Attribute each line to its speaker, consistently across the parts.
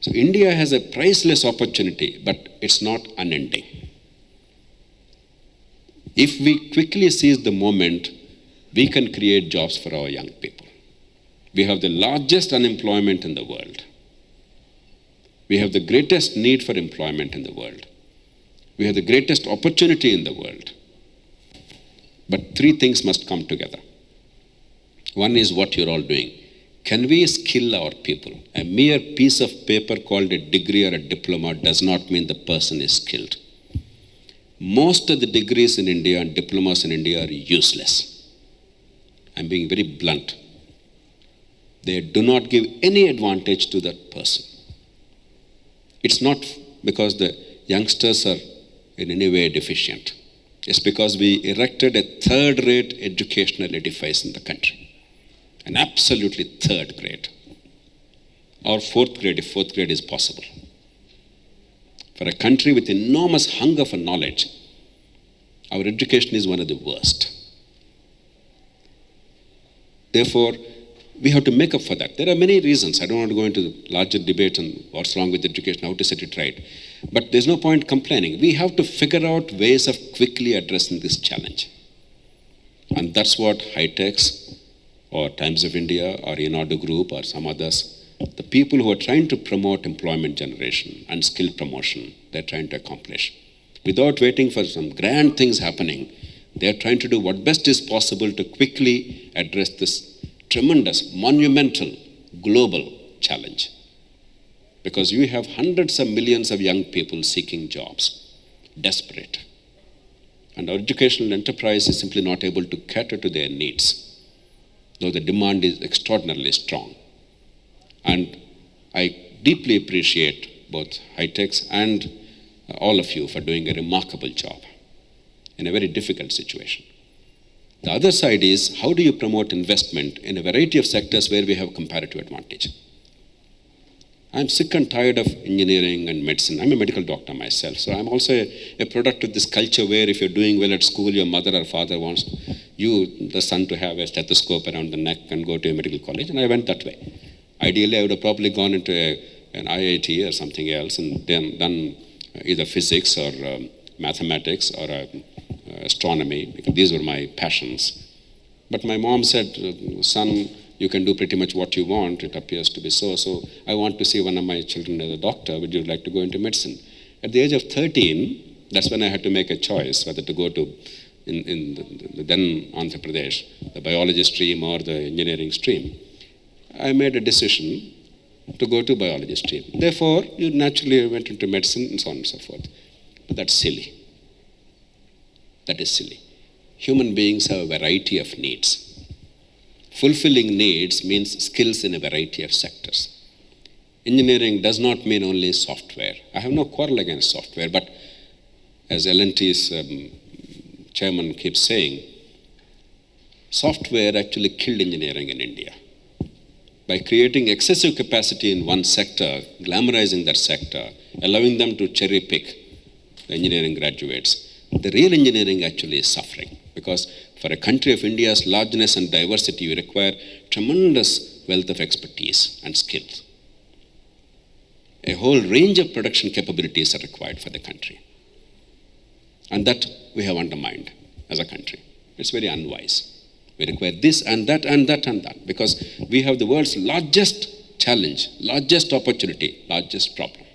Speaker 1: So India has a priceless opportunity, but it's not unending. If we quickly seize the moment, we can create jobs for our young people. We have the largest unemployment in the world. We have the greatest need for employment in the world. We have the greatest opportunity in the world. But three things must come together. One is what you're all doing. Can we skill our people? A mere piece of paper called a degree or a diploma does not mean the person is skilled. Most of the degrees in India and diplomas in India are useless. I'm being very blunt. They do not give any advantage to that person. It's not because the youngsters are in any way deficient. It's because we erected a third-rate educational edifice in the country. An absolutely third grade. Or fourth grade, if fourth grade is possible. For a country with enormous hunger for knowledge, our education is one of the worst. Therefore, we have to make up for that. There are many reasons. I don't want to go into the larger debate on what's wrong with education, how to set it right. But there's no point complaining. We have to figure out ways of quickly addressing this challenge. And that's what high-techs or Times of India or Inadu Group or some others, the people who are trying to promote employment generation and skill promotion, they're trying to accomplish. Without waiting for some grand things happening, they're trying to do what best is possible to quickly address this tremendous, monumental, global challenge. Because you have hundreds of millions of young people seeking jobs, desperate. And our educational enterprise is simply not able to cater to their needs, though the demand is extraordinarily strong. And I deeply appreciate both high-techs and all of you for doing a remarkable job in a very difficult situation. The other side is, how do you promote investment in a variety of sectors where we have comparative advantage? I'm sick and tired of engineering and medicine. I'm a medical doctor myself, so I'm also a product of this culture where if you're doing well at school, your mother or father wants you, the son, to have a stethoscope around the neck and go to a medical college, and I went that way. Ideally, I would have probably gone into an IIT or something else and then done either physics or mathematics or astronomy, because these were my passions. But my mom said, son, you can do pretty much what you want, it appears to be so. So I want to see one of my children as a doctor. Would you like to go into medicine? At the age of 13, that's when I had to make a choice whether to go to, in the then Andhra Pradesh, the biology stream or the engineering stream. I made a decision to go to biology stream. Therefore, you naturally went into medicine and so on and so forth. But that's silly. That is silly. Human beings have a variety of needs. Fulfilling needs means skills in a variety of sectors. Engineering does not mean only software. I have no quarrel against software, but as L&T's chairman keeps saying, software actually killed engineering in India. By creating excessive capacity in one sector, glamorizing that sector, allowing them to cherry pick the engineering graduates, the real engineering actually is suffering, because for a country of India's largeness and diversity, you require tremendous wealth of expertise and skills. A whole range of production capabilities are required for the country. And that we have undermined as a country. It's very unwise. We require this and that and that and that, because we have the world's largest challenge, largest opportunity, largest problem.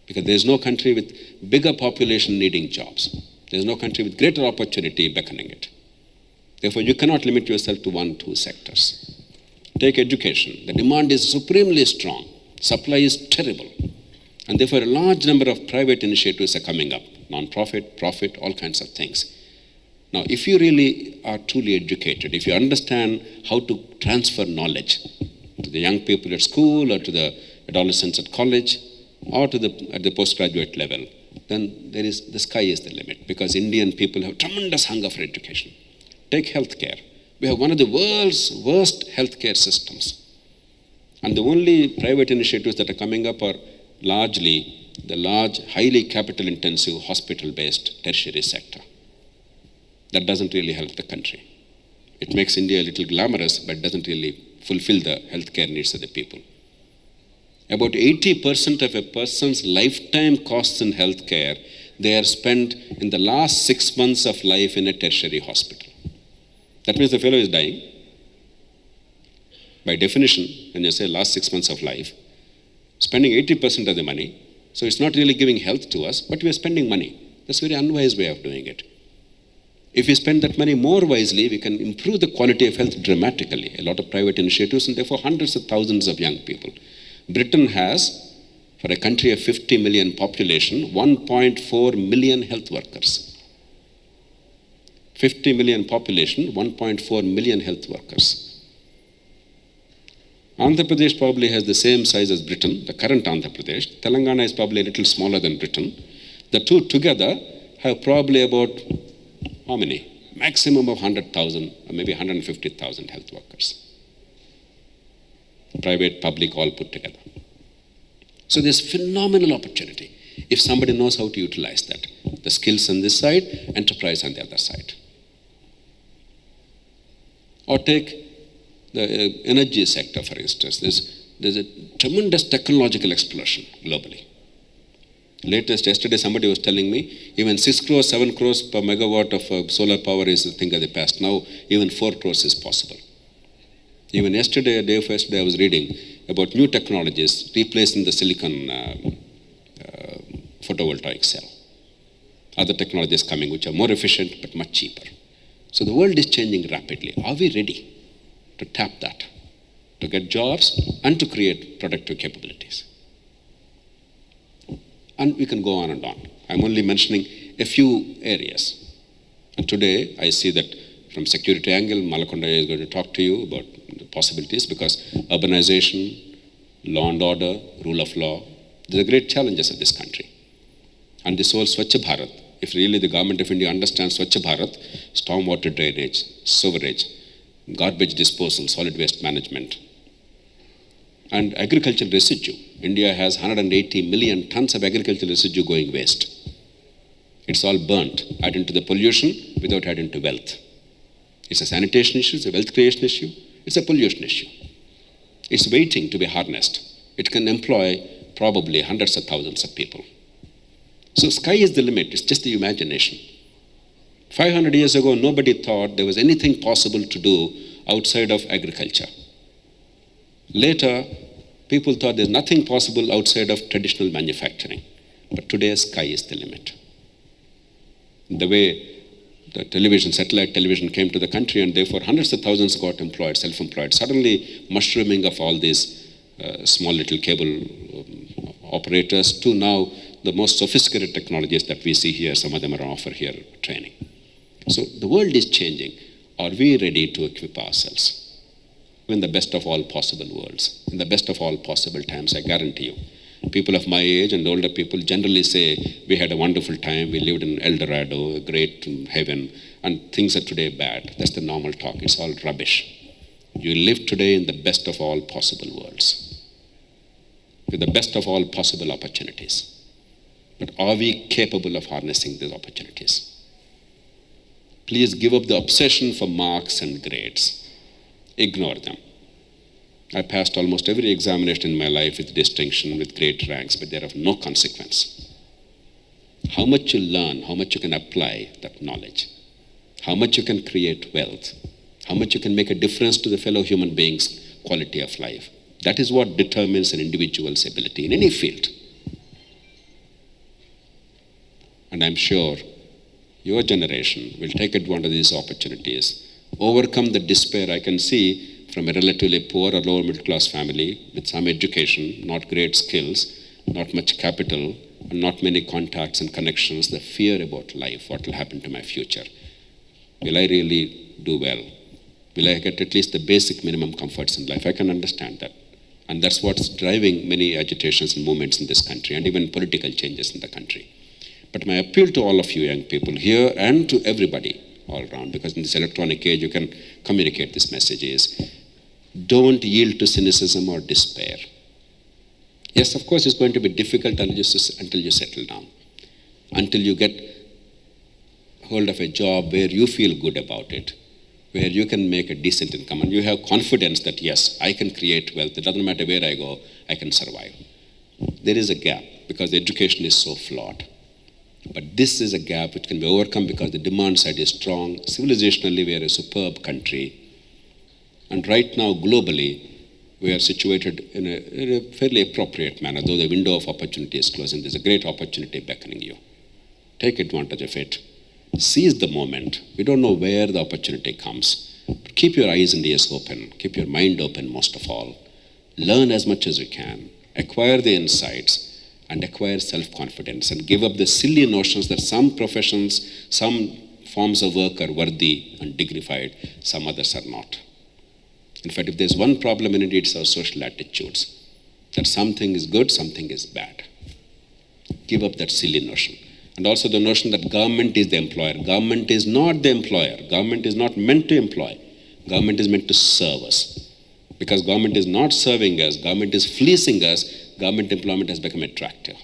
Speaker 1: Because there's no country with bigger population needing jobs. There's no country with greater opportunity beckoning it. Therefore, you cannot limit yourself to 1-2 sectors. Take education. The demand is supremely strong. Supply is terrible. And therefore, a large number of private initiatives are coming up. Non-profit, profit, all kinds of things. Now, if you really are truly educated, if you understand how to transfer knowledge to the young people at school or to the adolescents at college or to at the postgraduate level, then the sky is the limit, because Indian people have tremendous hunger for education. Take healthcare. We have one of the world's worst healthcare systems. And the only private initiatives that are coming up are largely the large, highly capital-intensive, hospital-based tertiary sector. That doesn't really help the country. It makes India a little glamorous, but doesn't really fulfill the healthcare needs of the people. About 80% of a person's lifetime costs in healthcare, they are spent in the last 6 months of life in a tertiary hospital. That means the fellow is dying. By definition, when you say last 6 months of life, spending 80% of the money, so it's not really giving health to us, but we are spending money. That's a very unwise way of doing it. If we spend that money more wisely, we can improve the quality of health dramatically. A lot of private initiatives and therefore hundreds of thousands of young people. Britain has, for a country of 50 million population, 1.4 million health workers. 50 million population, 1.4 million health workers. Andhra Pradesh probably has the same size as Britain, the current Andhra Pradesh. Telangana is probably a little smaller than Britain. The two together have probably about, how many? Maximum of 100,000 or maybe 150,000 health workers. Private, public, all put together. So there's phenomenal opportunity if somebody knows how to utilize that. The skills on this side, enterprise on the other side. Or take the energy sector, for instance. There's a tremendous technological explosion globally. Yesterday somebody was telling me, even 6 crores, 7 crores per megawatt of solar power is a thing of the past. Now, even 4 crores is possible. Even yesterday, a day of yesterday, I was reading about new technologies replacing the silicon photovoltaic cell. Other technologies coming which are more efficient but much cheaper. So the world is changing rapidly. Are we ready to tap that, to get jobs and to create productive capabilities? And we can go on and on. I'm only mentioning a few areas. And today I see that from security angle, Malakonda is going to talk to you about the possibilities because urbanization, law and order, rule of law, these are great challenges of this country. And this whole Swachh Bharat, if really the government of India understands Swachh Bharat, stormwater drainage, sewerage, garbage disposal, solid waste management, and agricultural residue. India has 180 million tons of agricultural residue going waste. It's all burnt, adding to the pollution without adding to wealth. It's a sanitation issue, it's a wealth creation issue, it's a pollution issue. It's waiting to be harnessed. It can employ probably hundreds of thousands of people. So sky is the limit, it's just the imagination. 500 years ago, nobody thought there was anything possible to do outside of agriculture. Later, people thought there's nothing possible outside of traditional manufacturing. But today, sky is the limit. The way the television, satellite television came to the country and therefore hundreds of thousands got employed, self-employed. Suddenly, mushrooming of all these small little cable operators to now the most sophisticated technologies that we see here. Some of them are on offer here, training. So the world is changing. Are we ready to equip ourselves? In the best of all possible worlds, in the best of all possible times, I guarantee you. People of my age and older people generally say, we had a wonderful time, we lived in El Dorado, a great heaven, and things are today bad. That's the normal talk, it's all rubbish. You live today in the best of all possible worlds, with the best of all possible opportunities. But are we capable of harnessing these opportunities? Please give up the obsession for marks and grades. Ignore them. I passed almost every examination in my life with distinction, with great ranks, but they're of no consequence. How much you learn, how much you can apply that knowledge, how much you can create wealth, how much you can make a difference to the fellow human being's quality of life. That is what determines an individual's ability in any field. And I'm sure your generation will take advantage of these opportunities, overcome the despair I can see from a relatively poor or lower middle class family with some education, not great skills, not much capital, and not many contacts and connections, the fear about life, what will happen to my future. Will I really do well? Will I get at least the basic minimum comforts in life? I can understand that. And that's what's driving many agitations and movements in this country and even political changes in the country. But my appeal to all of you young people here and to everybody all around, because in this electronic age you can communicate this message, is don't yield to cynicism or despair. Yes, of course, it's going to be difficult until you settle down, until you get hold of a job where you feel good about it, where you can make a decent income and you have confidence that, yes, I can create wealth. It doesn't matter where I go, I can survive. There is a gap because the education is so flawed. But this is a gap which can be overcome because the demand side is strong. Civilizationally, we are a superb country. And right now, globally, we are situated in a fairly appropriate manner, though the window of opportunity is closing. There's a great opportunity beckoning you. Take advantage of it. Seize the moment. We don't know where the opportunity comes. But keep your eyes and ears open. Keep your mind open most of all. Learn as much as you can. Acquire the insights and acquire self-confidence and give up the silly notions that some professions, some forms of work are worthy and dignified, some others are not. In fact, if there's one problem in India, it's our social attitudes. That something is good, something is bad. Give up that silly notion. And also the notion that government is the employer. Government is not the employer. Government is not meant to employ. Government is meant to serve us. Because government is not serving us, government is fleecing us, government employment has become attractive.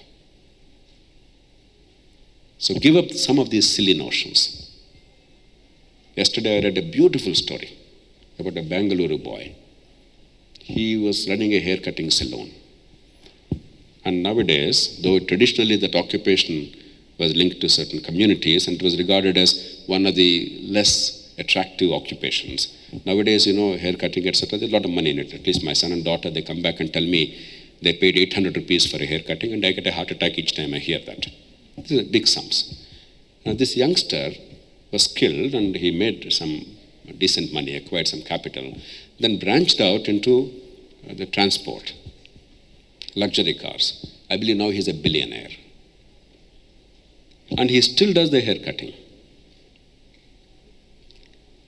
Speaker 1: So give up some of these silly notions. Yesterday I read a beautiful story about a Bengaluru boy. He was running a hair-cutting salon. And nowadays, though traditionally that occupation was linked to certain communities and it was regarded as one of the less attractive occupations. Nowadays, haircutting, etc., there's a lot of money in it. At least my son and daughter, they come back and tell me they paid 800 rupees for a haircutting and I get a heart attack each time I hear that. These are big sums. Now, this youngster was skilled and he made some decent money, acquired some capital, then branched out into the transport, luxury cars. I believe now he's a billionaire. And he still does the haircutting.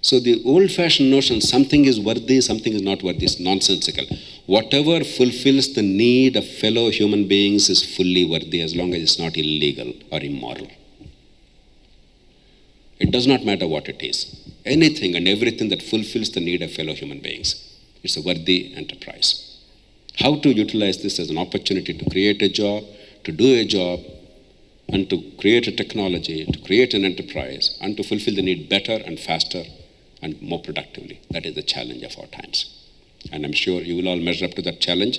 Speaker 1: So the old-fashioned notion, something is worthy, something is not worthy, is nonsensical. Whatever fulfills the need of fellow human beings is fully worthy as long as it's not illegal or immoral. It does not matter what it is. Anything and everything that fulfills the need of fellow human beings, it's a worthy enterprise. How to utilize this as an opportunity to create a job, to do a job, and to create a technology, to create an enterprise, and to fulfill the need better and faster and more productively. That is the challenge of our times. And I'm sure you will all measure up to that challenge.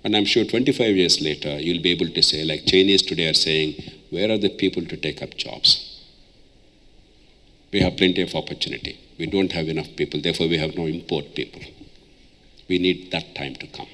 Speaker 1: And I'm sure 25 years later, you'll be able to say, like Chinese today are saying, where are the people to take up jobs? We have plenty of opportunity. We don't have enough people, therefore we have no import people. We need that time to come.